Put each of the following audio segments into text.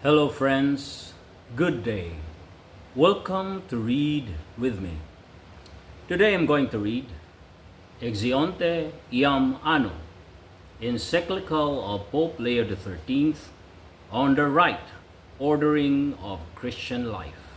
Hello, friends. Good day. Welcome to Read with me. Today I'm going to read EXEUNTE IAM ANNO, Encyclical of Pope Leo XIII on the right ordering of Christian life.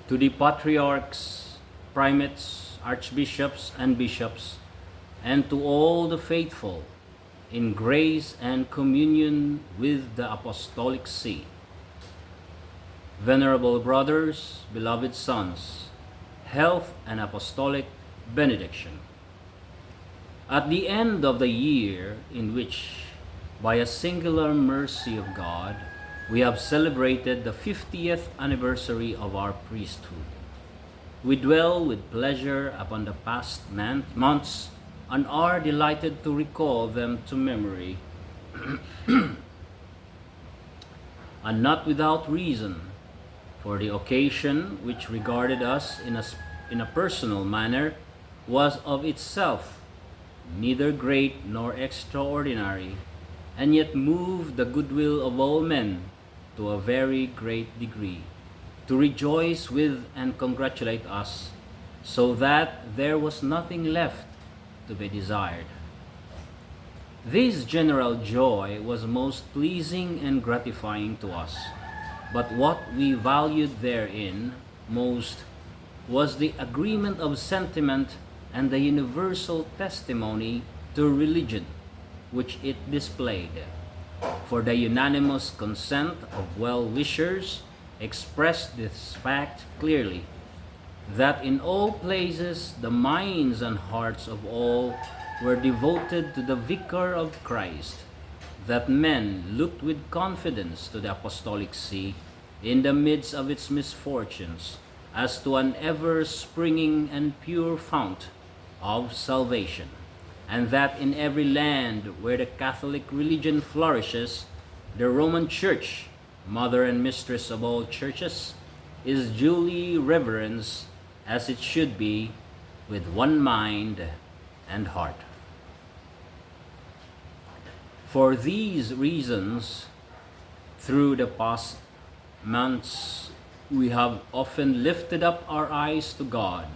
To the patriarchs, primates, archbishops, and bishops, and to all the faithful, in grace and communion with the Apostolic See. Venerable brothers, beloved sons, health and apostolic benediction. At the end of the year in which, by a singular mercy of God, we have celebrated the 50th anniversary of our priesthood, we dwell with pleasure upon the past months and are delighted to recall them to memory, and not without reason, for the occasion which regarded us in a personal manner was of itself neither great nor extraordinary, and yet moved the goodwill of all men to a very great degree, to rejoice with and congratulate us, so that there was nothing left to be desired. This general joy was most pleasing and gratifying to us, but what we valued therein most was the agreement of sentiment and the universal testimony to religion which it displayed, for the unanimous consent of well-wishers expressed this fact clearly, that in all places the minds and hearts of all were devoted to the Vicar of Christ, that men looked with confidence to the Apostolic See in the midst of its misfortunes as to an ever-springing and pure fount of salvation, and that in every land where the Catholic religion flourishes, the Roman Church, mother and mistress of all churches, is duly reverenced as it should be, with one mind and heart. For these reasons, through the past months, we have often lifted up our eyes to God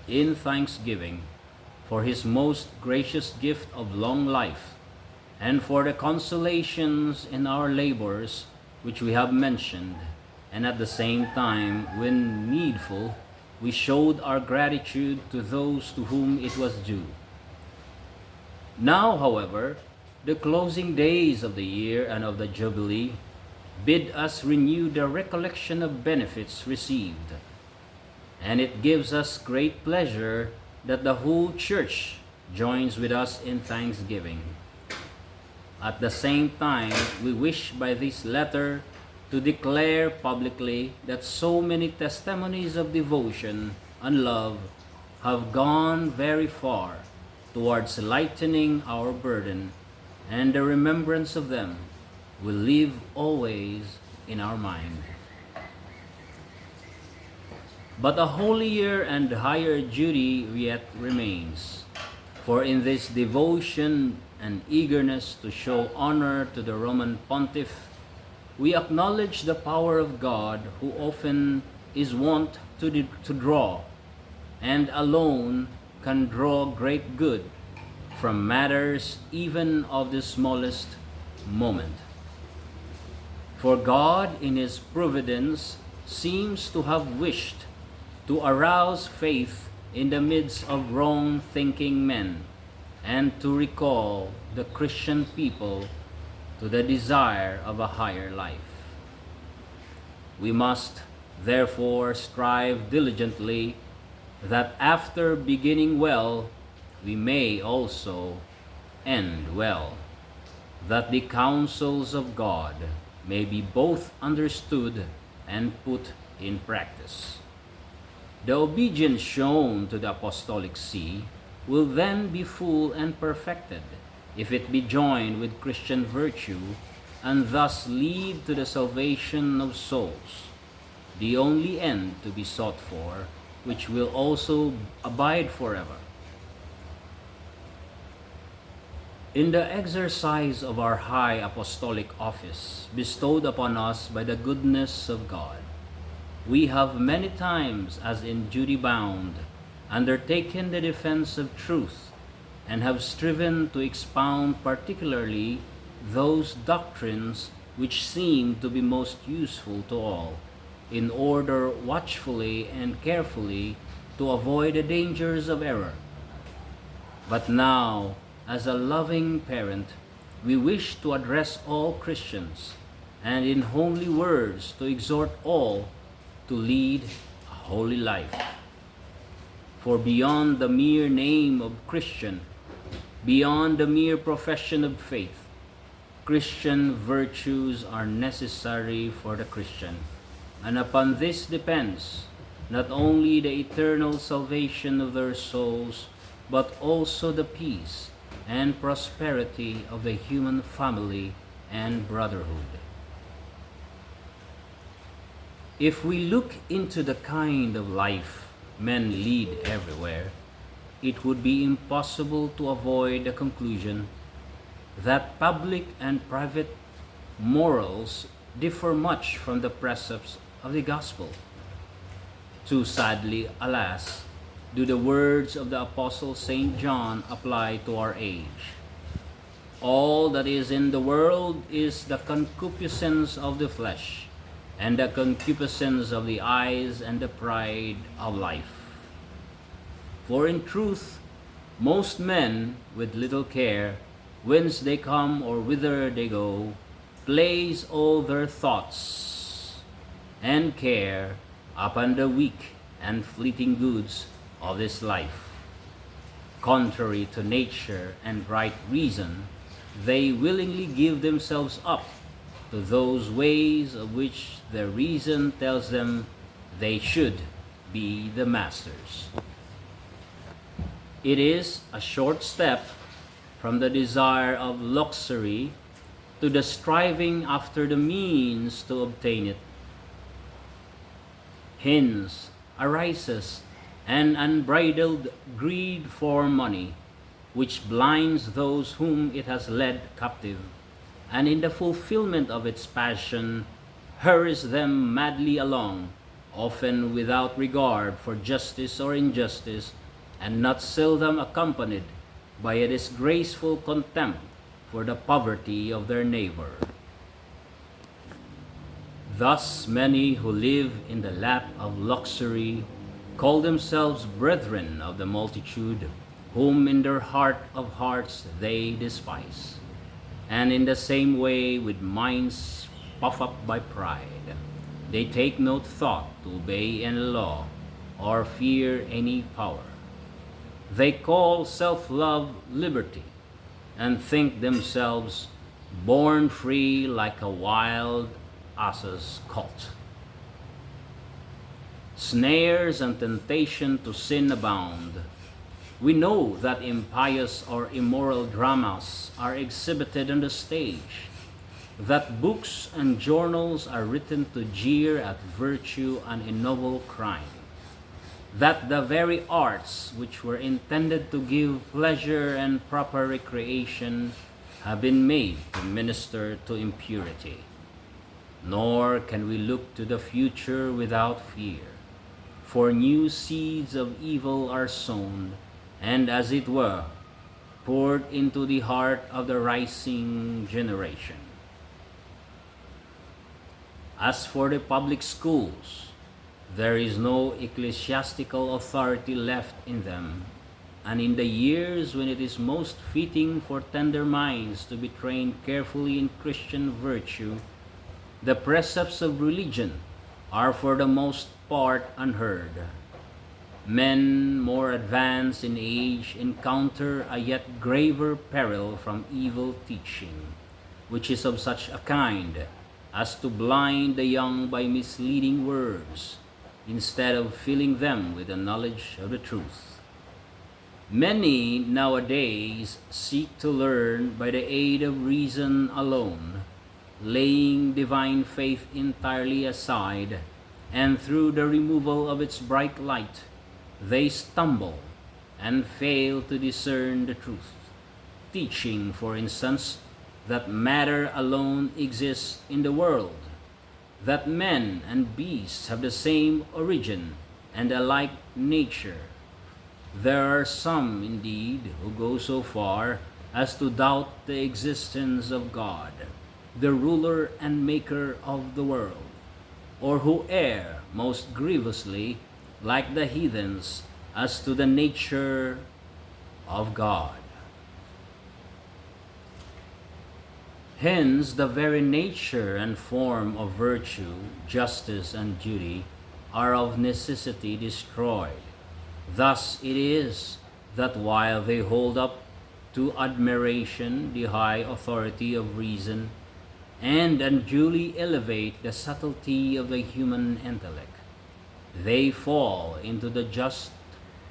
in thanksgiving for His most gracious gift of long life, and for the consolations in our labors which we have mentioned, and at the same time, when needful, we showed our gratitude to those to whom it was due. Now, however, the closing days of the year and of the Jubilee bid us renew the recollection of benefits received, and it gives us great pleasure that the whole Church joins with us in thanksgiving. At the same time, we wish by this letter to declare publicly that so many testimonies of devotion and love have gone very far towards lightening our burden, and the remembrance of them will live always in our mind. But a holier and higher duty yet remains, for in this devotion and eagerness to show honor to the Roman Pontiff, we acknowledge the power of God, who often is wont to draw, and alone can draw great good from matters even of the smallest moment. For God in His providence seems to have wished to arouse faith in the midst of wrong-thinking men, and to recall the Christian people to the desire of a higher life. We must therefore strive diligently that after beginning well, we may also end well, that the counsels of God may be both understood and put in practice. The obedience shown to the Apostolic See will then be full and perfected, if it be joined with Christian virtue, and thus lead to the salvation of souls, the only end to be sought for, which will also abide forever. In the exercise of our high apostolic office, bestowed upon us by the goodness of God, we have many times, as in duty bound, undertaken the defense of truth, and have striven to expound particularly those doctrines which seem to be most useful to all, in order watchfully and carefully to avoid the dangers of error. But now, as a loving parent, we wish to address all Christians, and in homely words to exhort all to lead a holy life. For beyond the mere name of Christian, beyond the mere profession of faith, Christian virtues are necessary for the Christian, and upon this depends not only the eternal salvation of their souls, but also the peace and prosperity of the human family and brotherhood. If we look into the kind of life men lead everywhere, it would be impossible to avoid the conclusion that public and private morals differ much from the precepts of the gospel. Too sadly, alas, do the words of the Apostle St. John apply to our age. All that is in the world is the concupiscence of the flesh, and the concupiscence of the eyes, and the pride of life. For in truth, most men, with little care, whence they come or whither they go, place all their thoughts and care upon the weak and fleeting goods of this life. Contrary to nature and right reason, they willingly give themselves up to those ways of which their reason tells them they should be the masters. It is a short step from the desire of luxury to the striving after the means to obtain it. Hence arises an unbridled greed for money, which blinds those whom it has led captive, and in the fulfillment of its passion hurries them madly along, often without regard for justice or injustice, and not seldom accompanied by a disgraceful contempt for the poverty of their neighbor. Thus many who live in the lap of luxury call themselves brethren of the multitude, whom in their heart of hearts they despise. And in the same way, with minds puffed up by pride, they take no thought to obey any law or fear any power. They call self-love liberty, and think themselves born free like a wild ass's colt. Snares and temptation to sin abound. We know that impious or immoral dramas are exhibited on the stage, that books and journals are written to jeer at virtue and ennoble crime, that the very arts which were intended to give pleasure and proper recreation have been made to minister to impurity. Nor can we look to the future without fear, for new seeds of evil are sown, and as it were, poured into the heart of the rising generation. As for the public schools, there is no ecclesiastical authority left in them, and in the years when it is most fitting for tender minds to be trained carefully in Christian virtue, the precepts of religion are for the most part unheard. Men more advanced in age encounter a yet graver peril from evil teaching, which is of such a kind as to blind the young by misleading words, instead of filling them with the knowledge of the truth. Many nowadays seek to learn by the aid of reason alone, laying divine faith entirely aside, and through the removal of its bright light, they stumble and fail to discern the truth. teaching, for instance, that matter alone exists in the world, that men and beasts have the same origin and a like nature. There are some, indeed, who go so far as to doubt the existence of God, the ruler and maker of the world, or who err most grievously, like the heathens, as to the nature of God. Hence, the very nature and form of virtue, justice, and duty are of necessity destroyed. Thus it is that while they hold up to admiration the high authority of reason and unduly elevate the subtlety of the human intellect, they fall into the just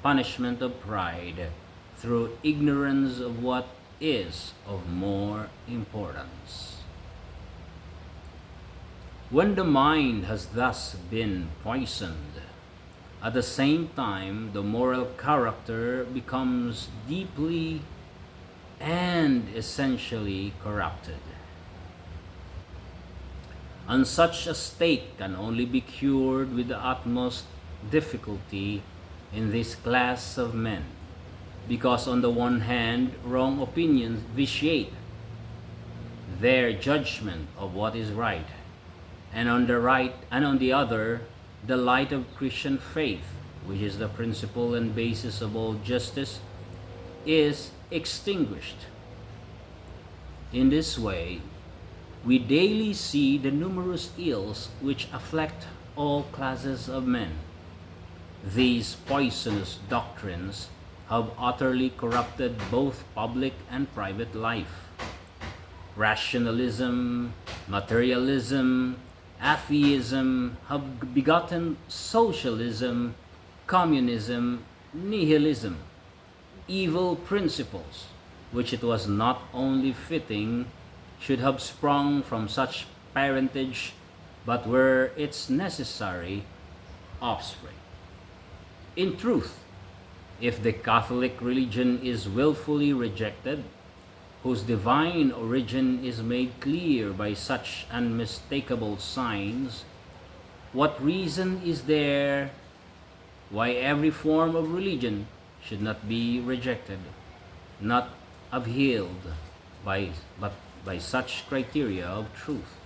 punishment of pride through ignorance of what is of more importance. When the mind has thus been poisoned, at the same time the moral character becomes deeply and essentially corrupted. And such a state can only be cured with the utmost difficulty in this class of men, because on the one hand, wrong opinions vitiate their judgment of what is right, and on the other, the light of Christian faith, which is the principle and basis of all justice, is extinguished. In this way, we daily see the numerous ills which afflict all classes of men. These poisonous doctrines have utterly corrupted both public and private life. Rationalism, materialism, atheism have begotten socialism, communism, nihilism, evil principles, which it was not only fitting should have sprung from such parentage, but were its necessary offspring. In truth, if the Catholic religion is willfully rejected, whose divine origin is made clear by such unmistakable signs, what reason is there why every form of religion should not be rejected, not upheld but by such criteria of truth?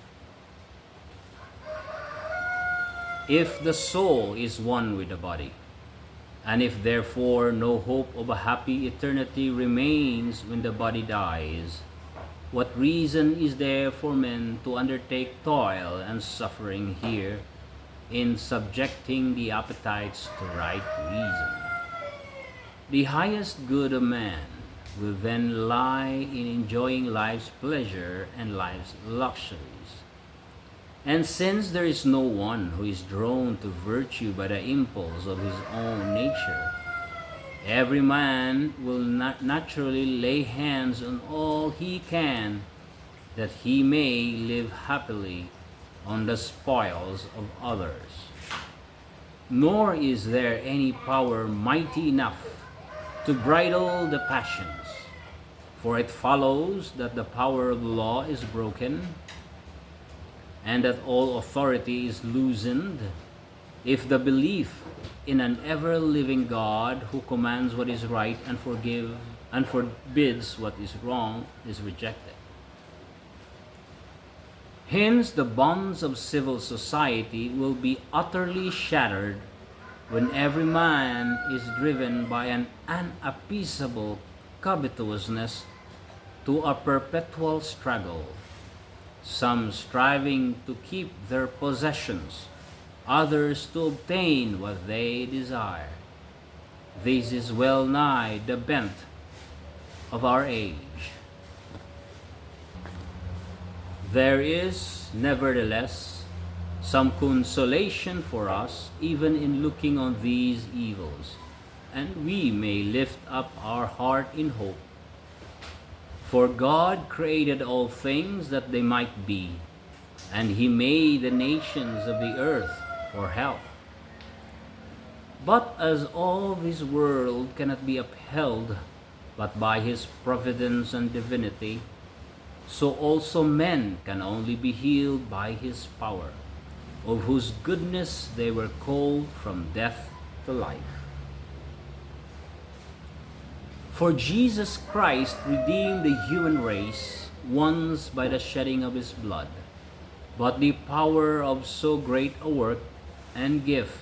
If the soul is one with the body, and if therefore no hope of a happy eternity remains when the body dies, what reason is there for men to undertake toil and suffering here in subjecting the appetites to right reason? The highest good of man will then lie in enjoying life's pleasure and life's luxuries. And since there is no one who is drawn to virtue by the impulse of his own nature, every man will naturally lay hands on all he can, that he may live happily on the spoils of others. Nor is there any power mighty enough to bridle the passions, for it follows that the power of law is broken, and that all authority is loosened, if the belief in an ever-living God who commands what is right and forbids what is wrong is rejected. Hence, the bonds of civil society will be utterly shattered when every man is driven by an unappeasable covetousness to a perpetual struggle, some striving to keep their possessions, others to obtain what they desire. This is well nigh the bent of our age. There is, nevertheless, some consolation for us even in looking on these evils, and we may lift up our heart in hope. For God created all things that they might be, and He made the nations of the earth for health. But as all this world cannot be upheld but by his providence and divinity, so also men can only be healed by his power, of whose goodness they were called from death to life. For Jesus Christ redeemed the human race once by the shedding of his blood, but the power of so great a work and gift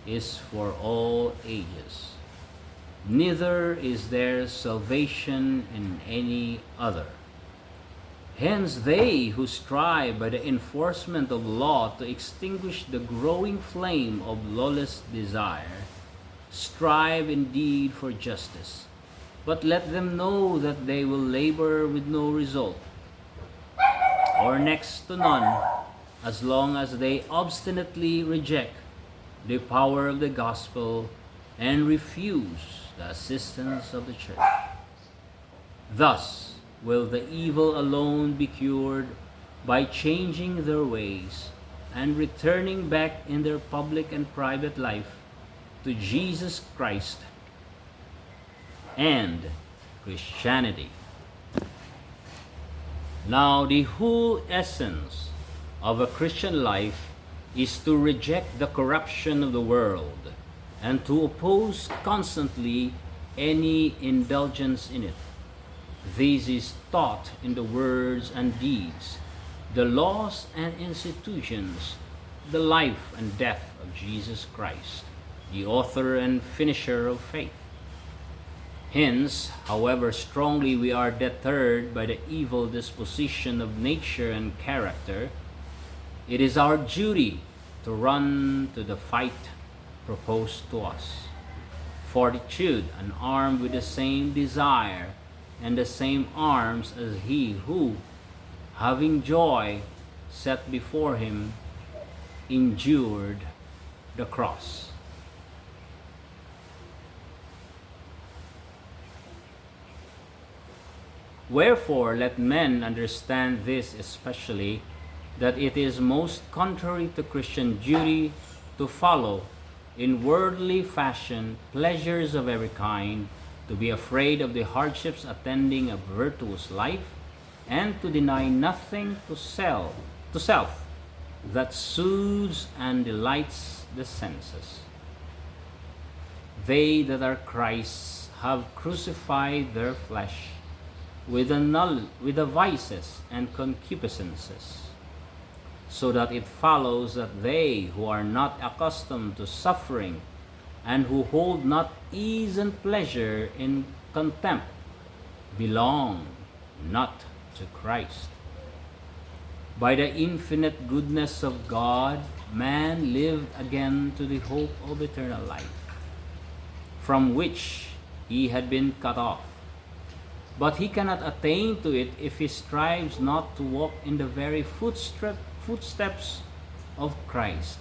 is for all ages. Neither is there salvation in any other. Hence they who strive by the enforcement of law to extinguish the growing flame of lawless desire, strive indeed for justice, but let them know that they will labor with no result, or next to none, as long as they obstinately reject the power of the gospel and refuse the assistance of the church. Thus will the evil alone be cured by changing their ways and returning back in their public and private life to Jesus Christ and Christianity. Now, the whole essence of a Christian life is to reject the corruption of the world and to oppose constantly any indulgence in it. This is taught in the words and deeds, the laws and institutions, the life and death of Jesus Christ, the author and finisher of faith. Hence, however strongly we are deterred by the evil disposition of nature and character, it is our duty to run to the fight proposed to us. Fortitude, and armed with the same desire and the same arms as he who, having joy set before him, endured the cross. Wherefore let men understand this especially, that it is most contrary to Christian duty to follow in worldly fashion pleasures of every kind, to be afraid of the hardships attending a virtuous life, and to deny nothing to self that soothes and delights the senses. They that are Christ's have crucified their flesh with the vices and concupiscences, so that it follows that they who are not accustomed to suffering and who hold not ease and pleasure in contempt belong not to Christ. By the infinite goodness of God, man lived again to the hope of eternal life, from which he had been cut off. But he cannot attain to it if he strives not to walk in the very footsteps of Christ,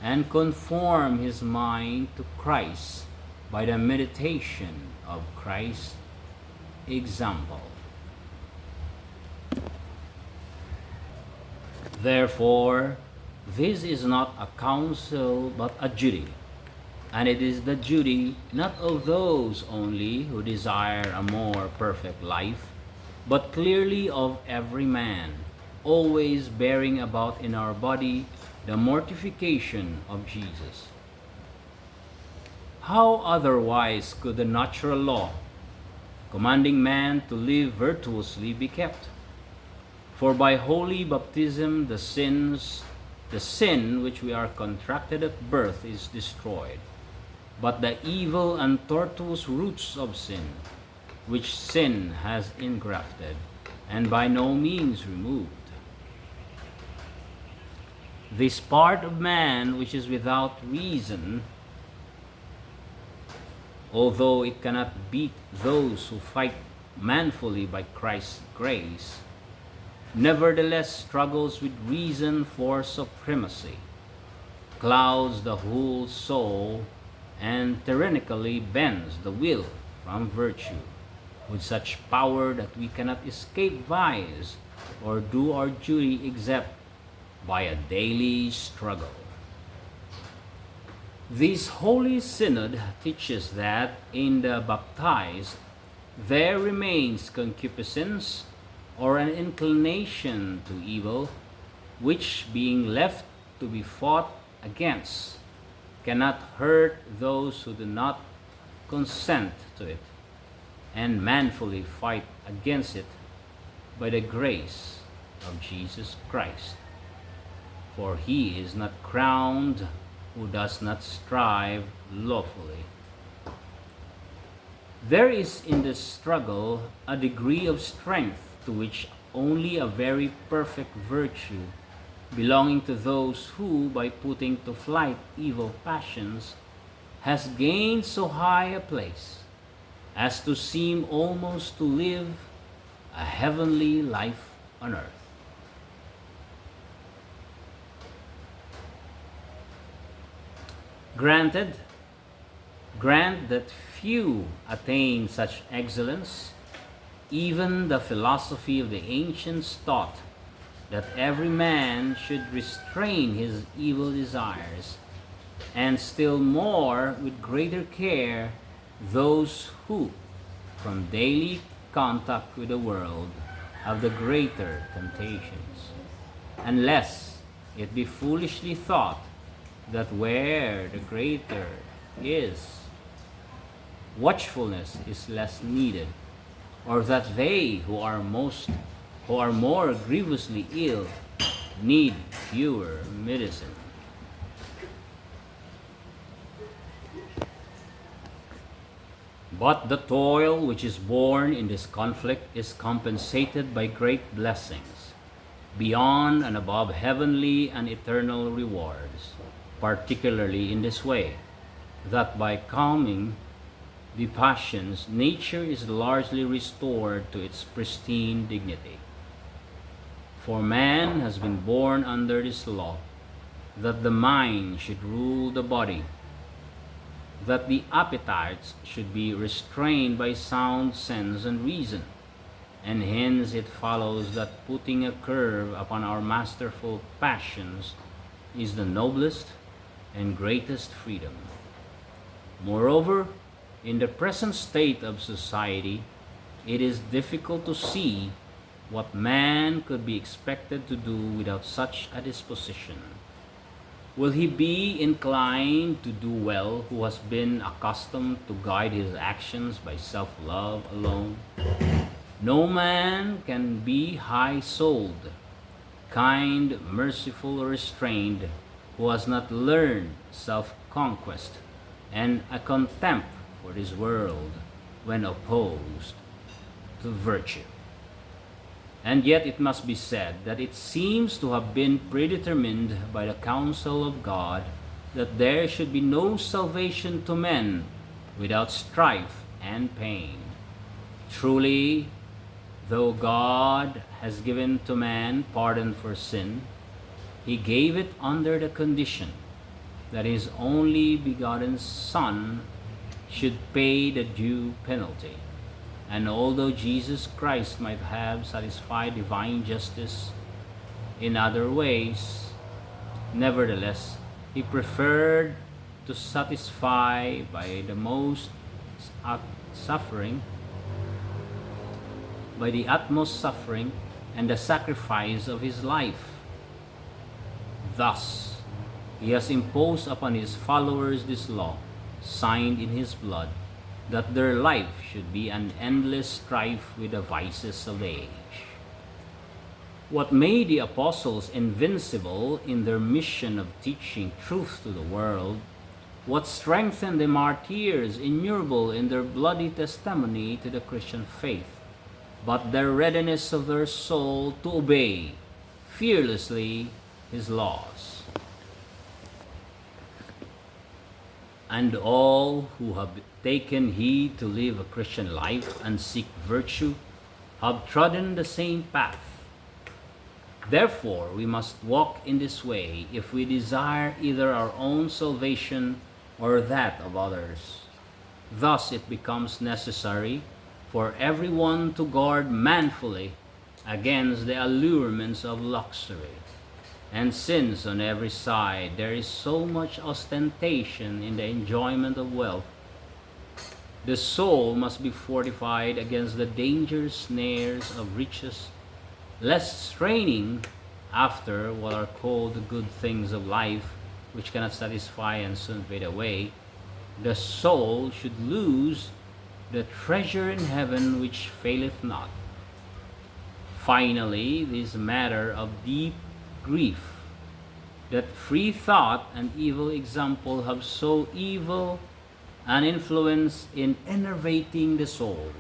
and conform his mind to Christ by the meditation of Christ's example. Therefore, this is not a counsel but a duty, and it is the duty not of those only who desire a more perfect life, but clearly of every man, always bearing about in our body the mortification of Jesus. How otherwise could the natural law, commanding man to live virtuously, be kept? For by holy baptism the sin which we are contracted at birth is destroyed, but the evil and tortuous roots of sin, which sin has engrafted, and by no means removed. This part of man which is without reason, although it cannot beat those who fight manfully by Christ's grace, nevertheless struggles with reason for supremacy, clouds the whole soul, and tyrannically bends the will from virtue, with such power that we cannot escape vice or do our duty except by a daily struggle. This Holy Synod teaches that in the baptized there remains concupiscence or an inclination to evil, which being left to be fought against, cannot hurt those who do not consent to it, and manfully fight against it by the grace of Jesus Christ. For he is not crowned who does not strive lawfully. There is in the struggle a degree of strength to which only a very perfect virtue belonging to those who, by putting to flight evil passions, has gained so high a place as to seem almost to live a heavenly life on earth. Grant that few attain such excellence. Even the philosophy of the ancients taught that every man should restrain his evil desires, and still more with greater care those who, from daily contact with the world, have the greater temptations, unless it be foolishly thought that where the greater is, watchfulness is less needed, or that they who are more grievously ill need fewer medicine. But the toil which is born in this conflict is compensated by great blessings, beyond and above heavenly and eternal rewards, particularly in this way, that by calming the passions, nature is largely restored to its pristine dignity. For man has been born under this law, that the mind should rule the body, that the appetites should be restrained by sound sense and reason, and hence it follows that putting a curb upon our masterful passions is the noblest and greatest freedom. Moreover, in the present state of society, it is difficult to see what man could be expected to do without such a disposition. Will he be inclined to do well who has been accustomed to guide his actions by self-love alone? No man can be high-souled, kind, merciful, or restrained who has not learned self-conquest and a contempt for this world when opposed to virtue. And yet it must be said that it seems to have been predetermined by the counsel of God that there should be no salvation to men without strife and pain. Truly, though God has given to man pardon for sin, he gave it under the condition that his only begotten Son should pay the due penalty. And although Jesus Christ might have satisfied divine justice in other ways, nevertheless, he preferred to satisfy by the utmost suffering and the sacrifice of his life. Thus, he has imposed upon his followers this law, signed in his blood, that their life should be an endless strife with the vices of the age. What made the apostles invincible in their mission of teaching truth to the world, what strengthened the martyrs innumerable in their bloody testimony to the Christian faith, but the readiness of their soul to obey fearlessly his laws. And all who have taken heed to live a Christian life and seek virtue have trodden the same path. Therefore, we must walk in this way if we desire either our own salvation or that of others. Thus, it becomes necessary for everyone to guard manfully against the allurements of luxury. And since on every side there is so much ostentation in the enjoyment of wealth, The soul must be fortified against the dangerous snares of riches, lest straining after what are called the good things of life, which cannot satisfy and soon fade away, the soul should lose the treasure in heaven which faileth not. Finally, this matter of deep grief, that free thought and evil example have so evil an influence in enervating the soul,